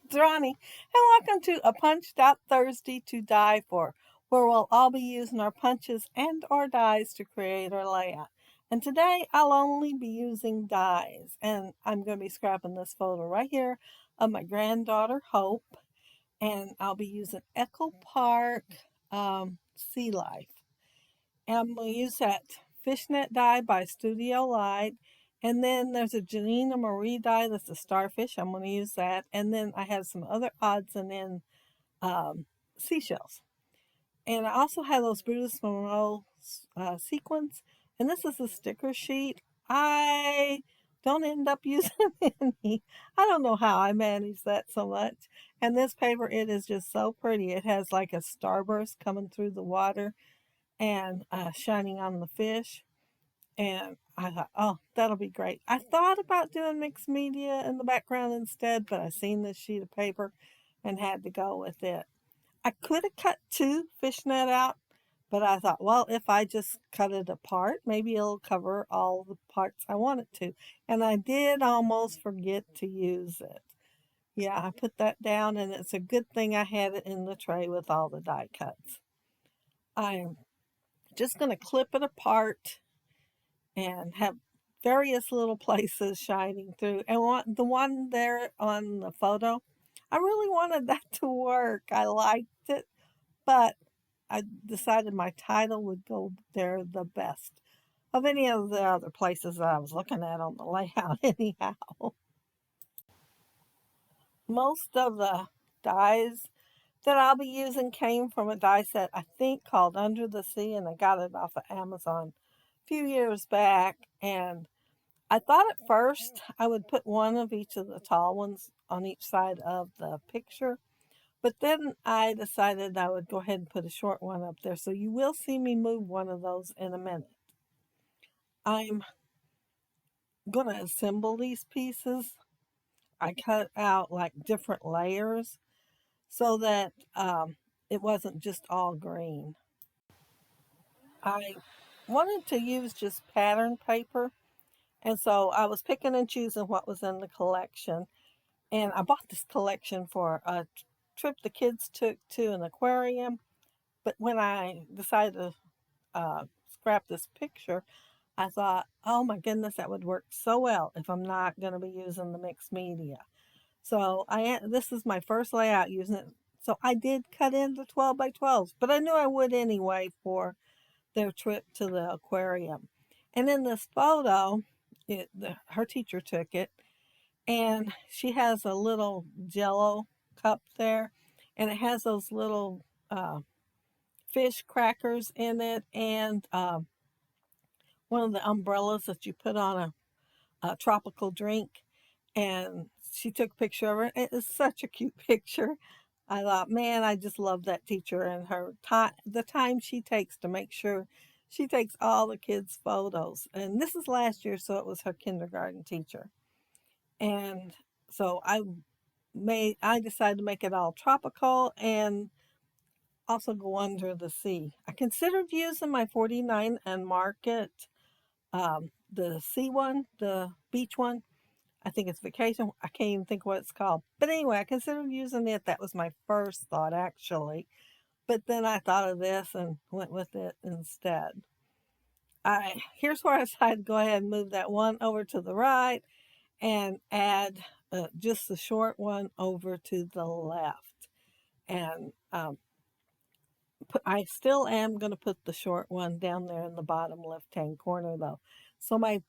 It's Ronnie, and welcome to A Punched Out Thursday to Die For, where we'll all be using our punches and or dies to create our layout. And today I'll only be using dies, and I'm going to be scrapping this photo right here of my granddaughter Hope, and I'll be using Echo Park Sea Life. And I'm going to use that fishnet die by Studio Light. And then there's a Janina Marie die that's a starfish. I'm going to use that. And then I have some other odds and ends seashells. And I also have those Brutus Monroe sequins. And this is a sticker sheet. I don't end up using any. I don't know how I manage that so much. And this paper, it is just so pretty. It has like a starburst coming through the water and shining on the fish. And I thought, oh, that'll be great. I thought about doing mixed media in the background instead, but I seen this sheet of paper and had to go with it. I could have cut two fishnet out, but I thought, well, if I just cut it apart, maybe it'll cover all the parts I want it to. And I did almost forget to use it. Yeah, I put that down, and it's a good thing I had it in the tray with all the die cuts. I'm just going to clip it apart and have various little places shining through. And the one there on the photo, I really wanted that to work. I liked it, but I decided my title would go there the best of any of the other places that I was looking at on the layout, anyhow. Most of the dies that I'll be using came from a die set I think called Under the Sea, and I got it off of Amazon a few years back. And I thought at first I would put one of each of the tall ones on each side of the picture, but then I decided I would go ahead and put a short one up there. So you will see me move one of those in a minute. I'm going to assemble these pieces. I cut out like different layers so that it wasn't just all green. I wanted to use just pattern paper, and so I was picking and choosing what was in the collection. And I bought this collection for a trip the kids took to an aquarium. But when I decided to scrap this picture, I thought, oh my goodness, that would work so well if I'm not going to be using the mixed media. So this is my first layout using it. So I did cut into 12 by 12s, but I knew I would anyway for their trip to the aquarium. And in this photo, her teacher took it, and she has a little jello cup there, and it has those little fish crackers in it, and one of the umbrellas that you put on a tropical drink. And she took a picture of her. It is such a cute picture. I thought, man, I just love that teacher and her time, the time she takes to make sure she takes all the kids' photos. And this is last year, so it was her kindergarten teacher. And so I decided to make it all tropical and also go under the sea. I considered using my 49 and Market, the sea one, the beach one. I think it's Vacation. I can't even think what it's called. But anyway, I considered using it. That was my first thought, actually. But then I thought of this and went with it instead. Here's where I decided to go ahead and move that one over to the right and add just the short one over to the left. And I still am going to put the short one down there in the bottom left-hand corner, though. So my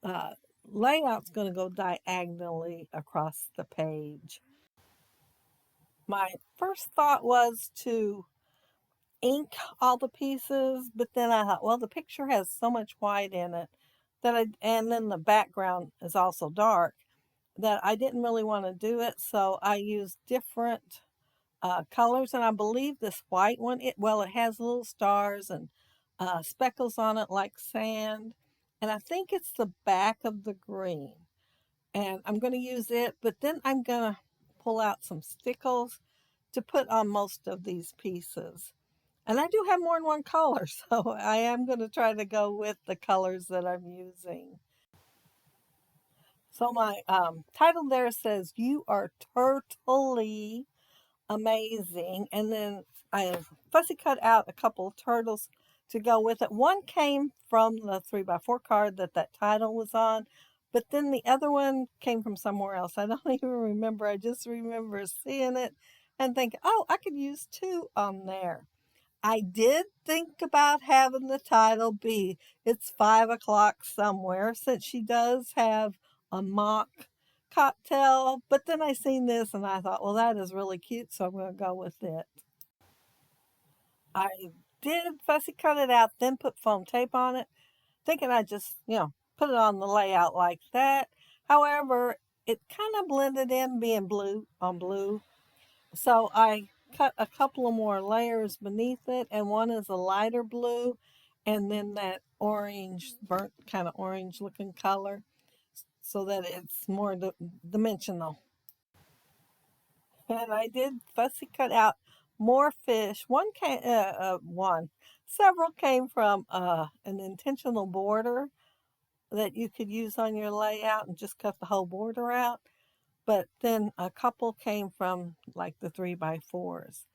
uh, layout's going to go diagonally across the page. My first thought was to ink all the pieces, but then I thought, well, the picture has so much white in it and then the background is also dark, that I didn't really want to do it. So I used different colors, and I believe this white one, it has little stars and speckles on it like sand, and I think it's the back of the green. And I'm going to use it, but then I'm going to pull out some stickles to put on most of these pieces. And I do have more than one color, so I am going to try to go with the colors that I'm using. So my title there says, "You are Turtley Amazing." And then I fussy cut out a couple of turtles to go with it. One came from the 3x4 card that title was on, but then the other one came from somewhere else. I don't even remember. I just remember seeing it and thinking, oh, I could use two on there. I did think about having the title be "It's 5 o'clock somewhere," since she does have a mock cocktail, but then I seen this and I thought, well, that is really cute, so I'm going to go with it. I did fussy cut it out, then put foam tape on it, thinking I just, put it on the layout like that. However, it kind of blended in being blue on blue. So I cut a couple of more layers beneath it, and one is a lighter blue, and then that orange, burnt kind of orange looking color, so that it's more dimensional. And I did fussy cut out more fish. Several came from an intentional border that you could use on your layout and just cut the whole border out. But then a couple came from like the 3x4s,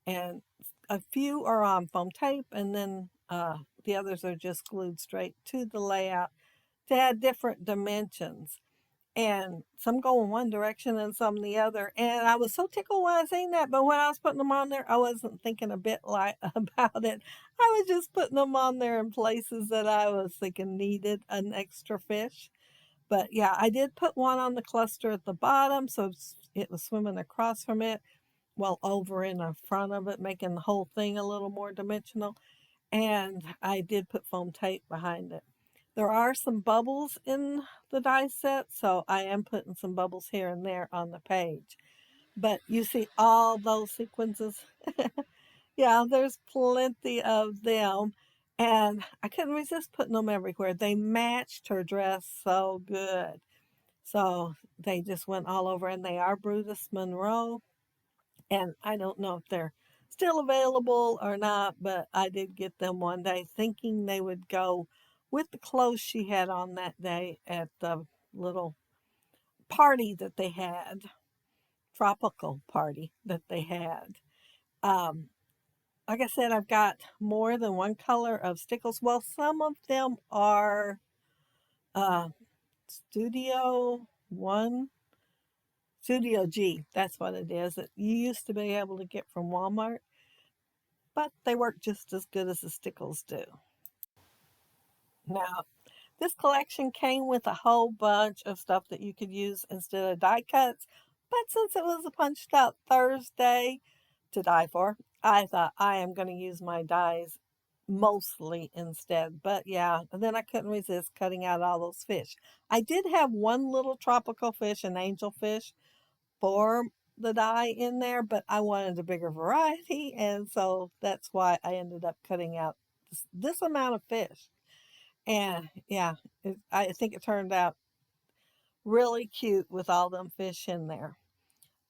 and a few are on foam tape, and then the others are just glued straight to the layout to add different dimensions. And some go in one direction and some the other. And I was so tickled when I seen that, but when I was putting them on there, I wasn't thinking a bit like about it. I was just putting them on there in places that I was thinking needed an extra fish. But yeah, I did put one on the cluster at the bottom, so it was swimming across from it, well, over in the front of it, making the whole thing a little more dimensional. And I did put foam tape behind it. There are some bubbles in the die set, so I am putting some bubbles here and there on the page. But you see all those sequences? Yeah, there's plenty of them. And I couldn't resist putting them everywhere. They matched her dress so good. So they just went all over, and they are Brutus Monroe. And I don't know if they're still available or not, but I did get them one day thinking they would go with the clothes she had on that day at the little party that they had, tropical party that they had. Um, like I said, I've got more than one color of stickles. Well, some of them are uh, Studio One, Studio G. That's what it is. That you used to be able to get from Walmart, but they work just as good as the stickles do. Now, this collection came with a whole bunch of stuff that you could use instead of die cuts, but since it was a punched out Thursday to die for, I thought I am going to use my dies mostly instead. But yeah, and then I couldn't resist cutting out all those fish. I did have one little tropical fish, an angelfish, for the die in there, but I wanted a bigger variety, and so that's why I ended up cutting out this amount of fish. And yeah, I think it turned out really cute with all them fish in there.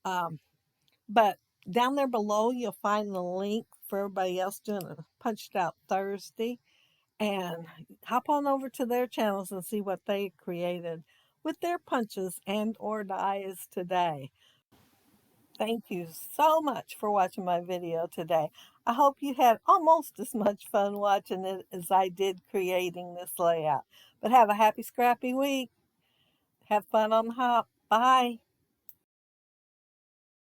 Um, but down there below, you'll find the link for everybody else doing a Punched Out Thursday. And hop on over to their channels and see what they created with their punches and or dies today. Thank you so much for watching my video today. I hope you had almost as much fun watching it as I did creating this layout. But have a happy scrappy week. Have fun on the hop. Bye.